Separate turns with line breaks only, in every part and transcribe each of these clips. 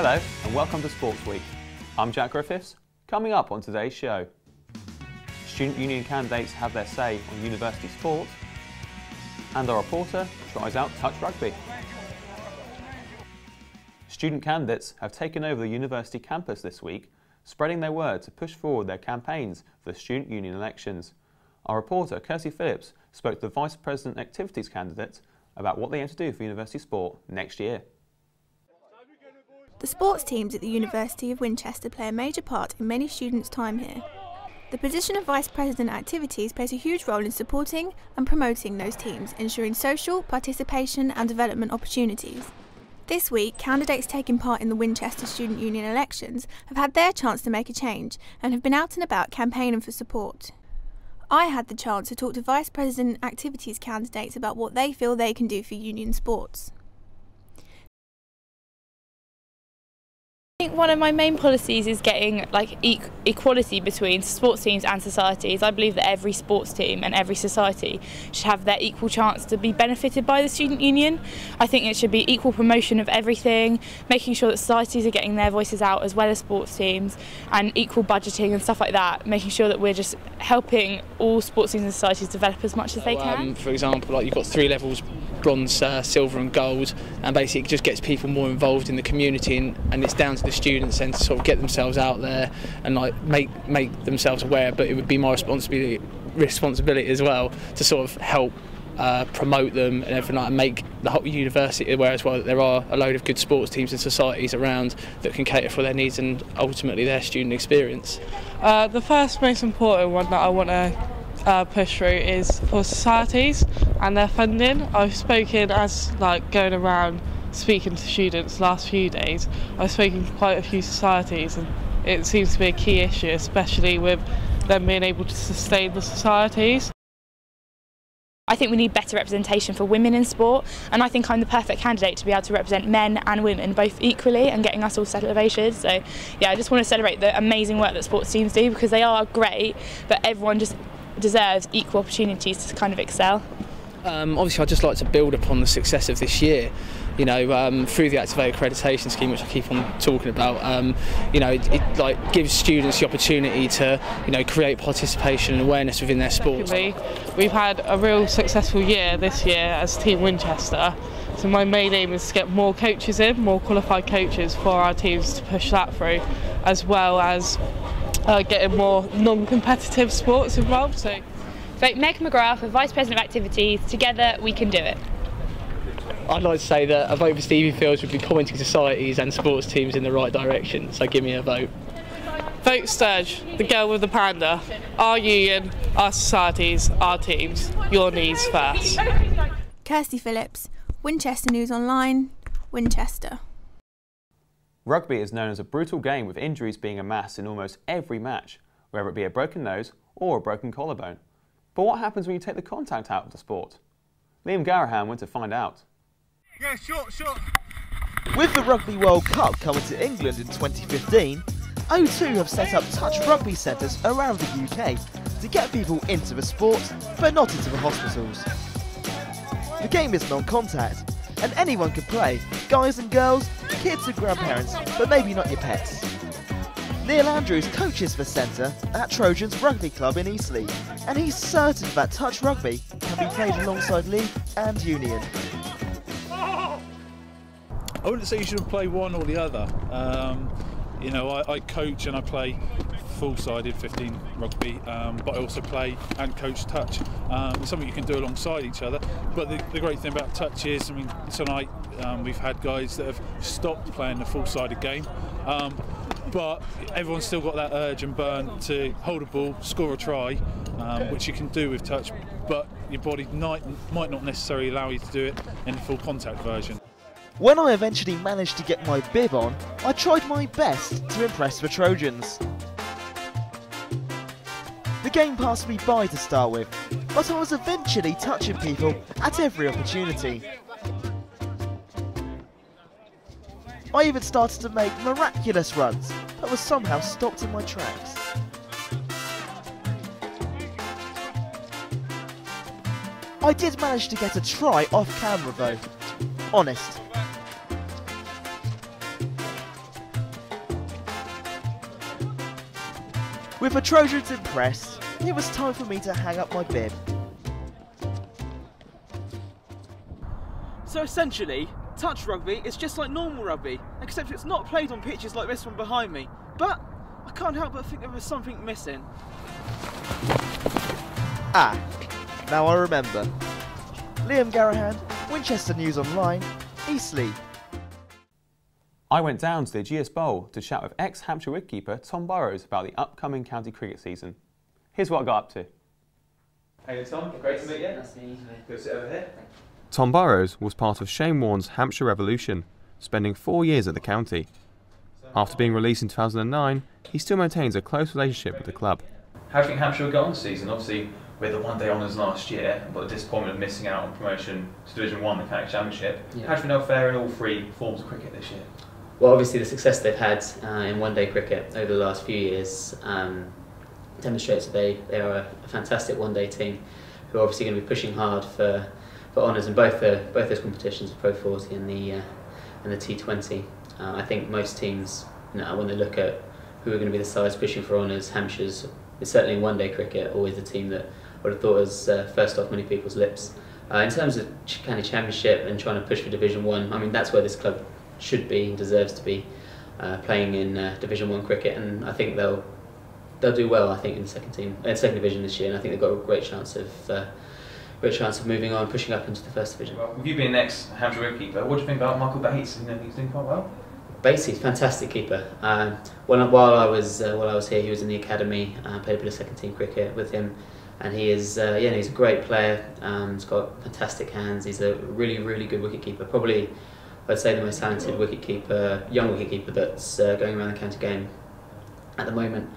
Hello and welcome to Sportsweek. I'm Jack Griffiths. Coming up on today's show, student union candidates have their say on university sport, and our reporter tries out touch rugby. Student candidates have taken over the university campus this week, spreading their word to push forward their campaigns for the student union elections. Our reporter Kirsty Phillips spoke to the Vice President Activities candidate about what they aim to do for university sport next year.
The sports teams at the University of Winchester play a major part in many students' time here. The position of Vice President Activities plays a huge role in supporting and promoting those teams, ensuring social, participation and development opportunities. This week, candidates taking part in the Winchester Student Union elections have had their chance to make a change and have been out and about campaigning for support. I had the chance to talk to Vice President Activities candidates about what they feel they can do for union sports.
I think one of my main policies is getting equality between sports teams and societies. I believe that every sports team and every society should have their equal chance to be benefited by the student union. I think it should be equal promotion of everything, making sure that societies are getting their voices out as well as sports teams, and equal budgeting and stuff like that, making sure that we're just helping all sports teams and societies develop as much as they can.
For example, you've got 3 levels: bronze, silver and gold, and basically it just gets people more involved in the community, and it's down to the students then to sort of get themselves out there and make themselves aware. But it would be my responsibility as well to sort of help promote them and everything, and make the whole university aware as well that there are a load of good sports teams and societies around that can cater for their needs and ultimately their student experience.
The first most important one that I want to push through is for societies and their funding. I've spoken as going around speaking to students last few days. I've spoken to quite a few societies, and it seems to be a key issue, especially with them being able to sustain the societies.
I think we need better representation for women in sport, and I think I'm the perfect candidate to be able to represent men and women both equally and getting us all celebrated. So yeah, I just want to celebrate the amazing work that sports teams do, because they are great, but everyone just deserves equal opportunities to kind of excel.
Obviously I'd just like to build upon the success of this year, through the Activate accreditation scheme, which I keep on talking about. It gives students the opportunity to create participation and awareness within their sports.
We've had a real successful year this year as Team Winchester, so my main aim is to get more coaches in, more qualified coaches for our teams to push that through, as well as getting more non-competitive sports involved. So
Meg McGrath, the Vice President of Activities. Together we can do it.
I'd like to say that a vote for Stevie Fields would be pointing societies and sports teams in the right direction, so give me a vote.
Vote Sturge, the girl with the panda. Our union, our societies, our teams. Your needs first.
Kirsty Phillips, Winchester News Online, Winchester.
Rugby is known as a brutal game, with injuries being amassed in almost every match, whether it be a broken nose or a broken collarbone. But what happens when you take the contact out of the sport? Liam Garahan went to find out.
Yeah, shot. With the Rugby World Cup coming to England in 2015, O2 have set up touch rugby centres around the UK to get people into the sport, but not into the hospitals. The game is non-contact, and anyone can play, guys and girls, kids and grandparents, but maybe not your pets. Neil Andrews coaches the centre at Trojans Rugby Club in Eastleigh, and he's certain that touch rugby can be played alongside league and union.
I wouldn't say you should play one or the other. I coach and I play full-sided 15 rugby, but I also play and coach touch. It's something you can do alongside each other. But the great thing about touch is, tonight we've had guys that have stopped playing the full-sided game, but everyone's still got that urge and burn to hold a ball, score a try, which you can do with touch, but your body might not necessarily allow you to do it in the full contact version.
When I eventually managed to get my bib on, I tried my best to impress the Trojans. The game passed me by to start with, but I was eventually touching people at every opportunity. I even started to make miraculous runs, but was somehow stopped in my tracks. I did manage to get a try off camera though. Honest. With the Trojans impressed, it was time for me to hang up my bib.
So essentially, touch rugby is just like normal rugby, except it's not played on pitches like this one behind me. But I can't help but think there was something missing.
Ah, now I remember. Liam Garahan, Winchester News Online, Eastleigh.
I went down to the GS Bowl to chat with ex-Hampshire wicketkeeper Tom Burrows about the upcoming county cricket season. Here's what I got up to. Hey Tom, great to meet you.
Nice to meet you.
Go sit over here. Tom Burrows was part of Shane Warne's Hampshire Revolution, spending 4 years at the county. After being released in 2009, he still maintains a close relationship with the club. How do you think Hampshire will go on this season? Obviously, with the one-day honours last year, but the disappointment of missing out on promotion to Division 1, the county championship.
Yeah.
How do you know fare in all three forms of cricket this year?
Well, obviously the success they've had in one-day cricket over the last few years demonstrates that they are a fantastic one-day team who are obviously going to be pushing hard for honours in both those competitions, the Pro 40 and the T20. I think most teams, when they look at who are going to be the sides pushing for honours, Hampshire's is certainly in one-day cricket always the team that I would have thought was first off many people's lips. In terms of county championship and trying to push for Division 1, I mean that's where this club should be and deserves to be playing in Division 1 cricket, and I think they'll do well. I think in the second division this year, and I think they've got a great chance of moving on, pushing up into the first division.
Well, with you being the ex-Hampshire wicketkeeper, what do you think about Michael Bates? He's doing quite well.
Batesy, fantastic keeper. While I was here, he was in the academy. Played a bit of second team cricket with him, and he is he's a great player. He's got fantastic hands. He's a really good wicketkeeper. Probably, I'd say the most talented young wicketkeeper that's going around the county game at the moment.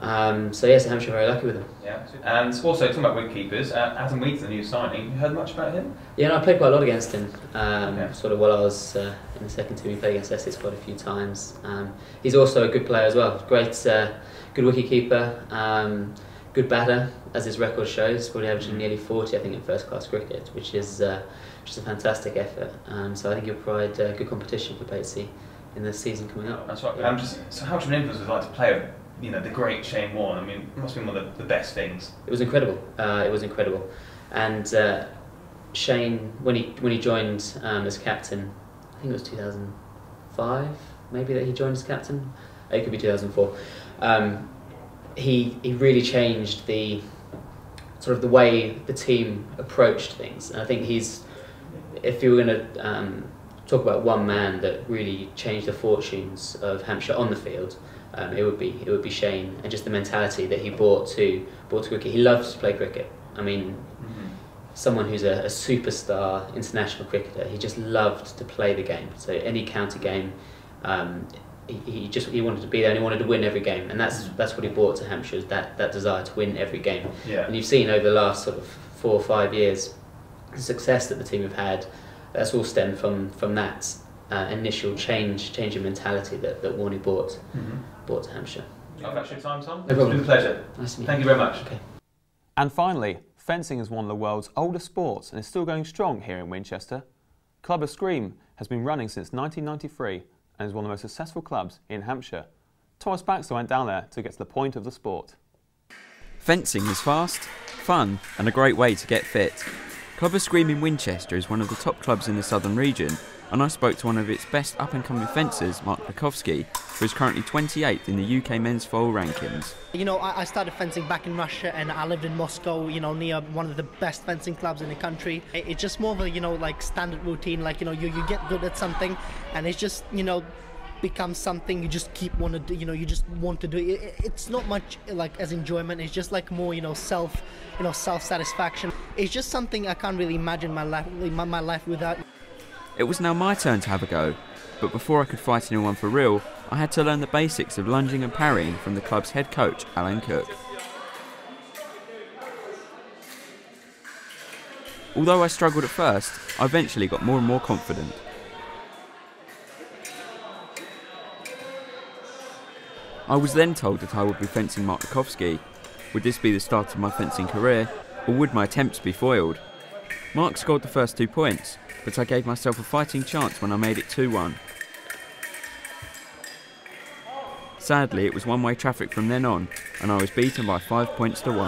So Hampshire are very lucky with him.
Yeah, and also talking about wicketkeepers, Adam Weeds, the new signing. You heard much about him?
Yeah, I played quite a lot against him. Sort of while I was in the second team, we played against Essex quite a few times. He's also a good player as well. Great, good wicketkeeper, good batter, as his record shows. Probably averaging nearly 40, I think, in first-class cricket, which is just a fantastic effort. So I think he'll provide good competition for Batesy in the season coming up.
That's right. So how much of an influence was it like to play the great Shane Warne? I mean, it must be one of the best things.
It was incredible. And Shane, when he joined as captain, I think it was 2005, maybe that he joined as captain. It could be 2004. He really changed the way the team approached things. And I think if you were going to talk about one man that really changed the fortunes of Hampshire on the field, it would be Shane, and just the mentality that he brought to cricket. He loves to play cricket. I mean, someone who's a superstar international cricketer, he just loved to play the game. So any county game, he wanted to be there and he wanted to win every game, and that's what he brought to Hampshire, that desire to win every game.
Yeah. And
you've seen over the last sort of 4 or 5 years the success that the team have had. That's all stemmed from that initial change in mentality that Warney brought to Hampshire.
That's your time, Tom.
No problem.
It's been a pleasure.
Nice to meet you.
Thank you very much.
Okay.
And finally, fencing is one of the world's oldest sports and is still going strong here in Winchester. Club of Scream has been running since 1993 and is one of the most successful clubs in Hampshire. Thomas Baxter went down there to get to the point of the sport.
Fencing is fast, fun and a great way to get fit. Club of Scream in Winchester is one of the top clubs in the southern region, and I spoke to one of its best up-and-coming fencers, Mark Bukowski, who is currently 28th in the UK men's foal rankings.
I started fencing back in Russia, and I lived in Moscow, near one of the best fencing clubs in the country. It's just more of a, standard routine, you get good at something, and it's just, becomes something you just keep want to do, you just want to do it. It's not much as enjoyment, it's just more, self-satisfaction. It's just something I can't really imagine my life without.
It was now my turn to have a go, but before I could fight anyone for real, I had to learn the basics of lunging and parrying from the club's head coach, Alan Cook. Although I struggled at first, I eventually got more and more confident. I was then told that I would be fencing Mark Bukowski. Would this be the start of my fencing career, or would my attempts be foiled? Mark scored the first 2 points, but I gave myself a fighting chance when I made it 2-1. Sadly, it was one-way traffic from then on, and I was beaten by 5 points to 1.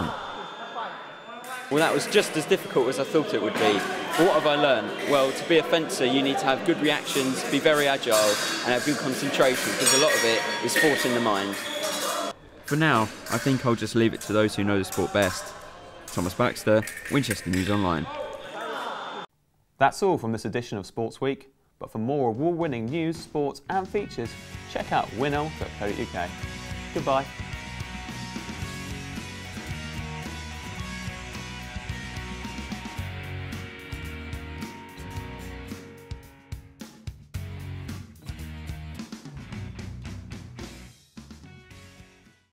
Well, that was just as difficult as I thought it would be. But what have I learned? Well, to be a fencer, you need to have good reactions, be very agile, and have good concentration, because a lot of it is forcing the mind.
For now, I think I'll just leave it to those who know the sport best. Thomas Baxter, Winchester News Online.
That's all from this edition of Sportsweek, but for more award-winning news, sports and features, check out winl.co.uk. Goodbye.